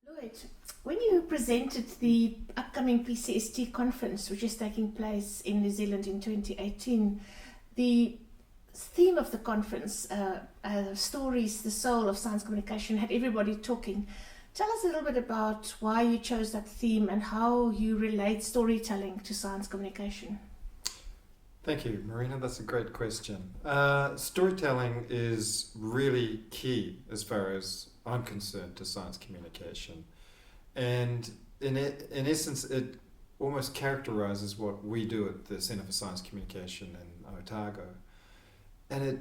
Lloyd, when you presented the upcoming PCST conference, which is taking place in New Zealand in 2018, the theme of the conference, Stories, the Soul of Science Communication, had everybody talking. Tell us a little bit about why you chose that theme and how you relate storytelling to science communication. Thank you, Marina. That's a great question. Storytelling is really key as far as I'm concerned to science communication. And in essence, it almost characterizes what we do at the Centre for Science Communication in Otago. And it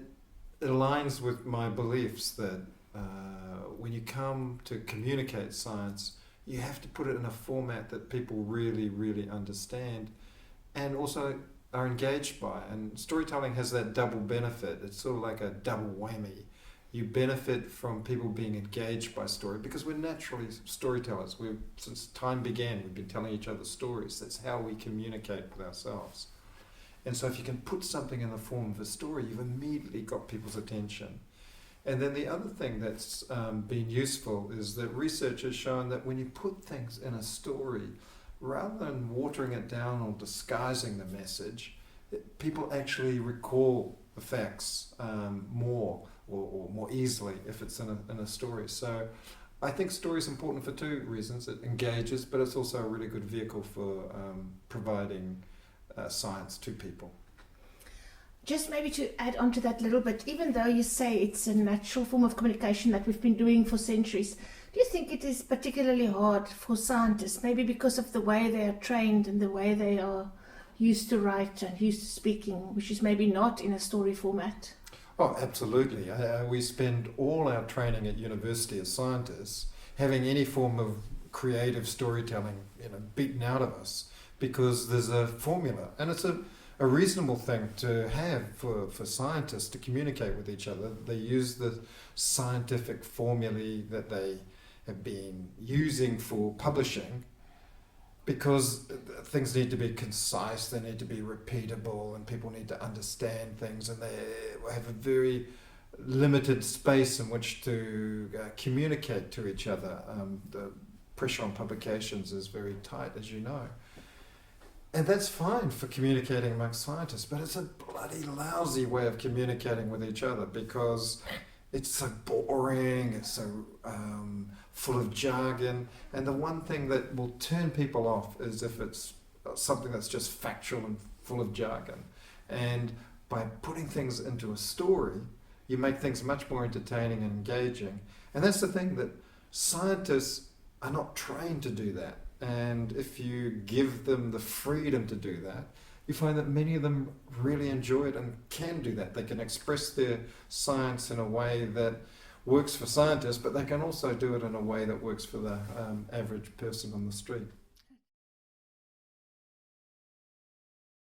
aligns with my beliefs that when you come to communicate science, you have to put it in a format that people really, really understand and also are engaged by. And storytelling has that double benefit. It's sort of like a double whammy. You benefit from people being engaged by story because we're naturally storytellers. Since time began, we've been telling each other stories. That's how we communicate with ourselves. And so if you can put something in the form of a story, you've immediately got people's attention. And then the other thing that's been useful is that research has shown that when you put things in a story, rather than watering it down or disguising the message, people actually recall the facts more or more easily if it's in a story. So I think story is important for two reasons. It engages, but it's also a really good vehicle for providing science to people. Just maybe to add on to that a little bit, even though you say it's a natural form of communication that we've been doing for centuries, do you think it is particularly hard for scientists, maybe because of the way they are trained and the way they are used to write and used to speaking, which is maybe not in a story format? Oh, absolutely. We spend all our training at university as scientists having any form of creative storytelling, beaten out of us because there's a formula, and it's a reasonable thing to have for scientists to communicate with each other. They use the scientific formulae that they have been using for publishing because things need to be concise, they need to be repeatable, and people need to understand things, and they have a very limited space in which to communicate to each other. The pressure on publications is very tight, as you know. And that's fine for communicating amongst scientists, but it's a bloody lousy way of communicating with each other because it's so boring, it's so full of jargon, and the one thing that will turn people off is if it's something that's just factual and full of jargon. And by putting things into a story, you make things much more entertaining and engaging. And that's the thing, that scientists are not trained to do that. And if you give them the freedom to do that, you find that many of them really enjoy it and can do that. They can express their science in a way that works for scientists, but they can also do it in a way that works for the average person on the street.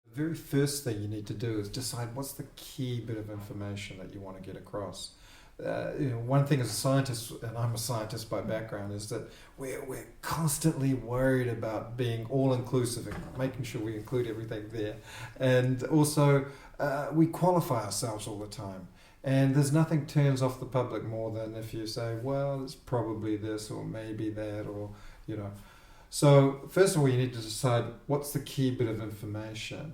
The very first thing you need to do is decide what's the key bit of information that you want to get across. One thing as a scientist, and I'm a scientist by background, is that we're constantly worried about being all-inclusive and making sure we include everything there. And also, we qualify ourselves all the time. And there's nothing turns off the public more than if you say, well, it's probably this or maybe that, or. So first of all, you need to decide what's the key bit of information.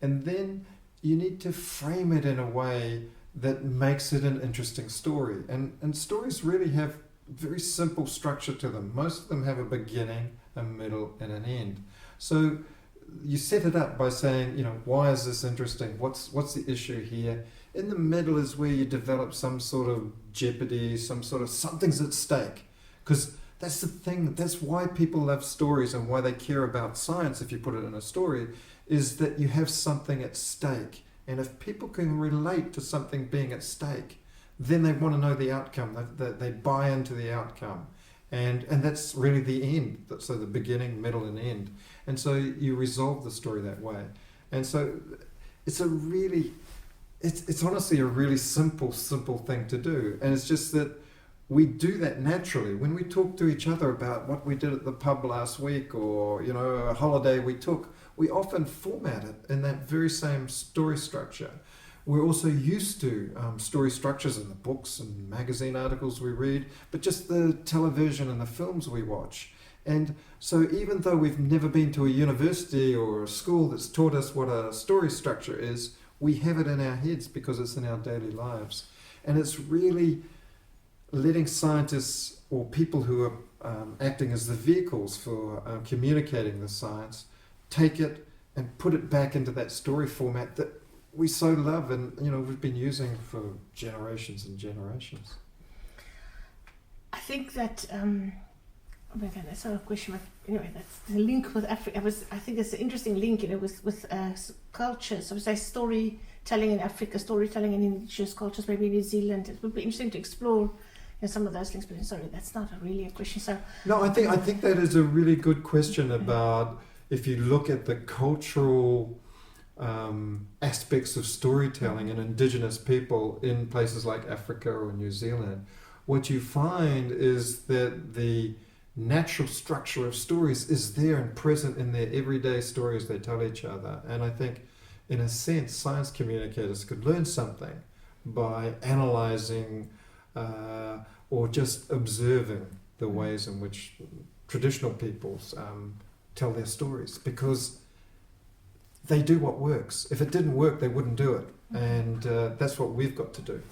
And then you need to frame it in a way that makes it an interesting story. And stories really have very simple structure to them. Most of them have a beginning, a middle, and an end. So you set it up by saying, why is this interesting? What's the issue here? In the middle is where you develop some sort of jeopardy, something's at stake. Because that's the thing, that's why people love stories and why they care about science, if you put it in a story, is that you have something at stake. And if people can relate to something being at stake, then they want to know the outcome. They buy into the outcome. And that's really the end. So the beginning, middle, and end. And so you resolve the story that way. And so it's honestly a really simple thing to do. And it's just that we do that naturally. When we talk to each other about what we did at the pub last week or, a holiday we took, we often format it in that very same story structure. we're also used to story structures in the books and magazine articles we read, but just the television and the films we watch. And so even though we've never been to a university or a school that's taught us what a story structure is, we have it in our heads because it's in our daily lives. And it's really letting scientists or people who are acting as the vehicles for communicating the science take it and put it back into that story format that we so love and we've been using for generations and generations. I think that that's not a question, but anyway, that's the link with Africa. I think it's an interesting link, with cultures. I would say storytelling in Africa, storytelling in indigenous cultures, maybe New Zealand. It would be interesting to explore some of those links. But sorry, that's not really a question. So no, I think that is a really good question about if you look at the cultural aspects of storytelling and indigenous people in places like Africa or New Zealand. What you find is that the natural structure of stories is there and present in their everyday stories they tell each other. And I think, in a sense, science communicators could learn something by analysing or just observing the ways in which traditional peoples tell their stories, because they do what works. If it didn't work, they wouldn't do it. And that's what we've got to do.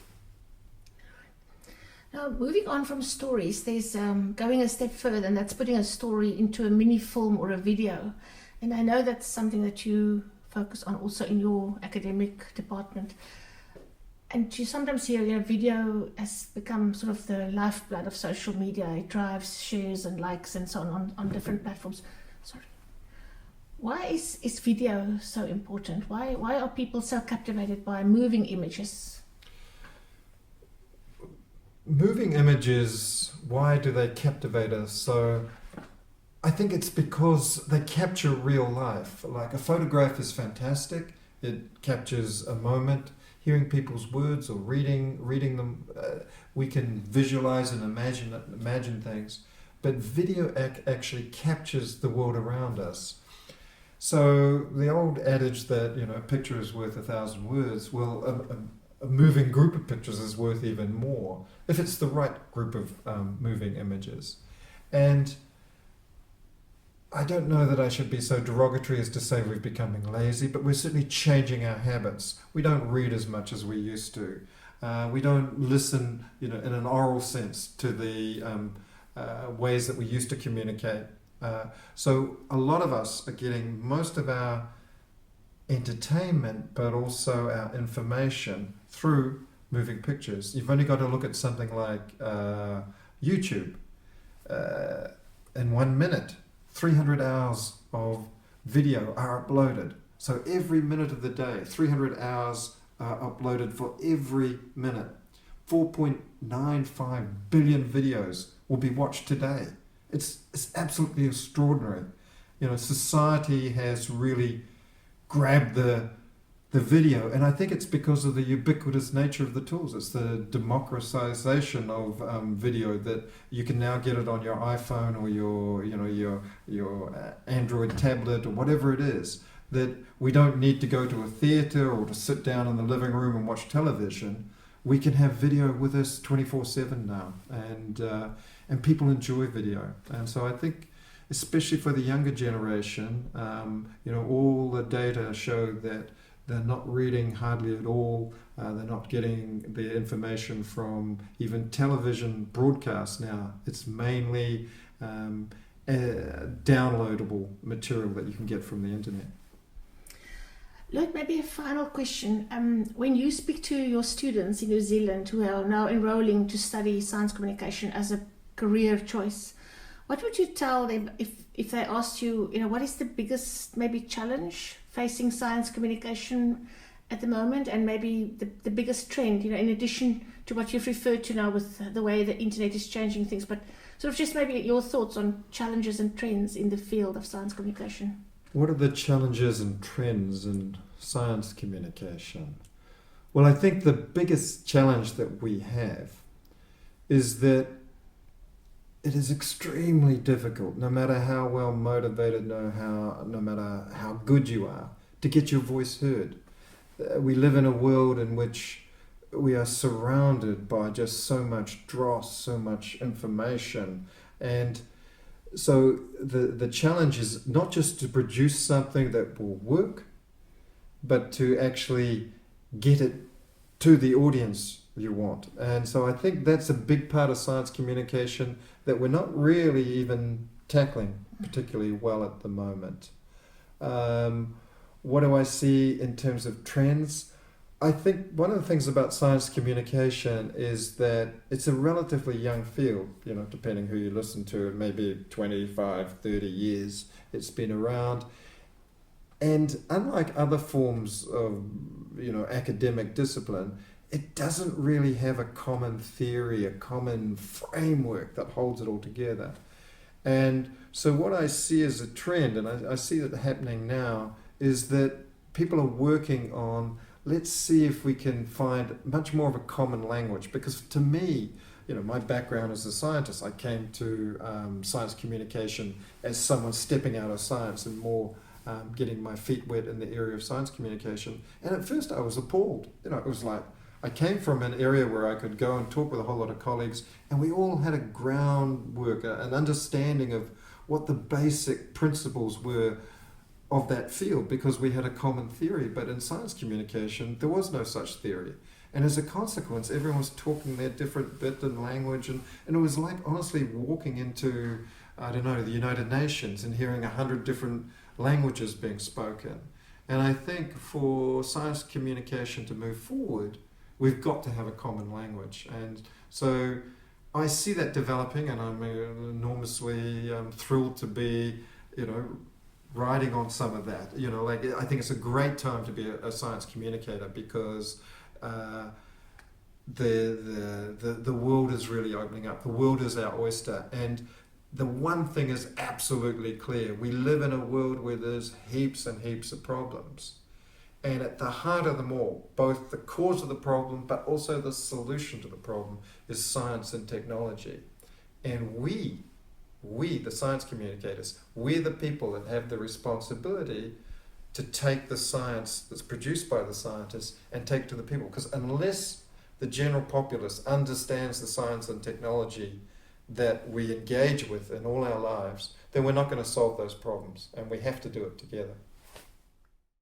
Now, moving on from stories, there's going a step further, and that's putting a story into a mini film or a video. And I know that's something that you focus on also in your academic department. And you sometimes hear, video has become sort of the lifeblood of social media. It drives shares and likes and so on different platforms. Sorry. Why is video so important? Why are people so captivated by moving images? Moving images, why do they captivate us? So I think it's because they capture real life. Like a photograph is fantastic. It captures a moment. Hearing people's words or reading them, we can visualize and imagine things. But video actually captures the world around us. So the old adage that a picture is worth 1,000 words, well, a moving group of pictures is worth even more if it's the right group of moving images. And I don't know that I should be so derogatory as to say we're becoming lazy, but we're certainly changing our habits. We don't read as much as we used to. We don't listen, in an oral sense to the ways that we used to communicate. So a lot of us are getting most of our entertainment, but also our information through moving pictures. You've only got to look at something like YouTube. In 1 minute, 300 hours of video are uploaded. So every minute of the day, 300 hours are uploaded for every minute. 4.95 billion videos will be watched today. It's absolutely extraordinary. Society has really grabbed the video, and I think it's because of the ubiquitous nature of the tools. It's the democratization of video, that you can now get it on your iPhone or your Android tablet or whatever it is. That we don't need to go to a theater or to sit down in the living room and watch television. We can have video with us 24/7 now, and people enjoy video. And so I think, especially for the younger generation, all the data show that they're not reading hardly at all. They're not getting their information from even television broadcasts now. It's mainly downloadable material that you can get from the internet. Lloyd, maybe a final question. When you speak to your students in New Zealand who are now enrolling to study science communication as a career choice, what would you tell them if they asked you, what is the biggest maybe challenge facing science communication at the moment, and maybe the biggest trend, in addition to what you've referred to now with the way the internet is changing things, but sort of just maybe your thoughts on challenges and trends in the field of science communication? What are the challenges and trends in science communication? Well, I think the biggest challenge that we have is that it is extremely difficult, no matter how well motivated, no matter how good you are, to get your voice heard. we live in a world in which we are surrounded by just so much dross, so much information, and so the challenge is not just to produce something that will work, but to actually get it to the audience you want. And so I think that's a big part of science communication that we're not really even tackling particularly well at the moment. What do I see in terms of trends? I think one of the things about science communication is that it's a relatively young field, depending who you listen to, it may be 25, 30 years it's been around. And unlike other forms of, academic discipline, it doesn't really have a common theory, a common framework that holds it all together. And so what I see as a trend, and I see it happening now, is that people are working on, let's see if we can find much more of a common language. Because to me, my background as a scientist, I came to science communication as someone stepping out of science and more getting my feet wet in the area of science communication. And at first I was appalled. It was like, I came from an area where I could go and talk with a whole lot of colleagues, and we all had a groundwork, an understanding of what the basic principles were of that field, because we had a common theory. But in science communication, there was no such theory. And as a consequence, everyone was talking their different bit and language, and it was like honestly walking into, the United Nations and hearing 100 different languages being spoken. And I think for science communication to move forward, we've got to have a common language. And so I see that developing, and I'm enormously thrilled to be, riding on some of that. I think it's a great time to be a science communicator, because the world is really opening up. The world is our oyster. And the one thing is absolutely clear. We live in a world where there's heaps and heaps of problems. And at the heart of them all, both the cause of the problem, but also the solution to the problem, is science and technology. And we, the science communicators, we're the people that have the responsibility to take the science that's produced by the scientists and take it to the people. Because unless the general populace understands the science and technology that we engage with in all our lives, then we're not going to solve those problems. And we have to do it together.